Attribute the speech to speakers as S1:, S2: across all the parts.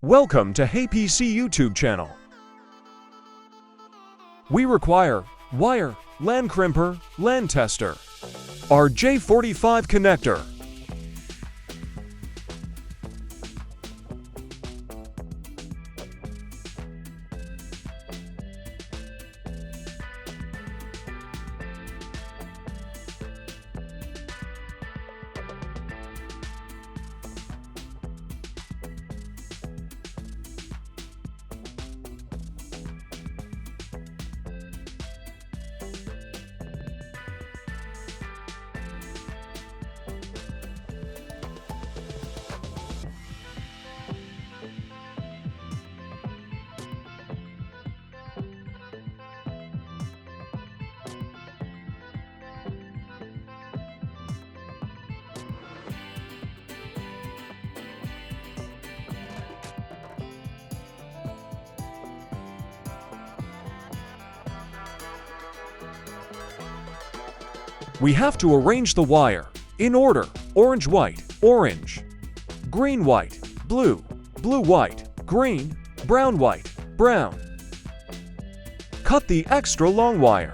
S1: Welcome to Hey PC YouTube channel. We require wire, LAN crimper, LAN tester, RJ45 connector, we have to arrange the wire in order: orange-white, orange, green-white, blue, blue-white, green, brown-white, brown. Cut the extra long wire.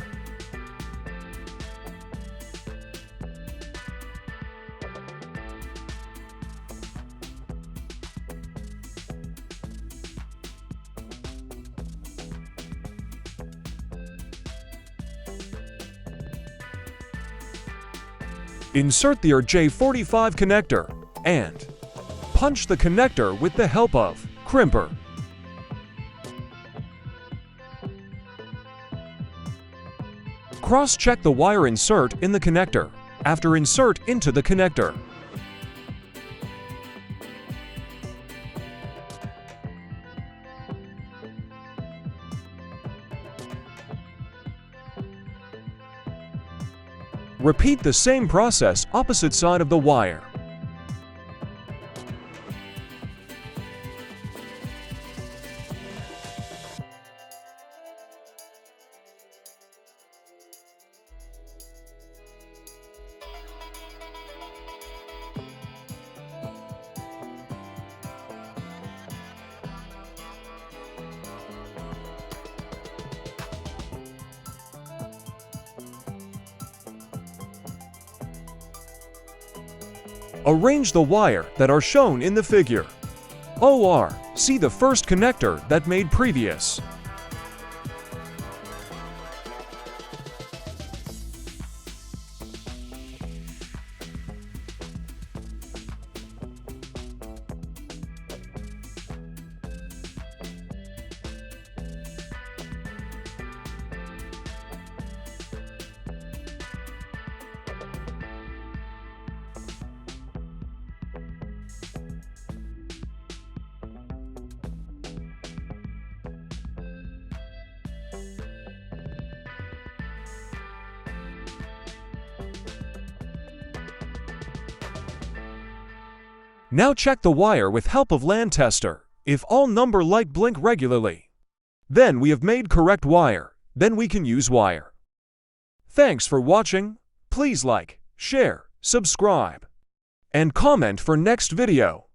S1: Insert the RJ45 connector and punch the connector with the help of crimper. Cross-check the wire insert in the connector. After insert into the connector. Repeat the same process opposite side of the wire. Arrange the wire that are shown in the figure. OR, see the first connector that made previous. Now check the wire with help of LAN tester. If all number light blink regularly, then we have made correct wire. Then we can use wire. Thanks for watching. Please like, share, subscribe, and comment for next video.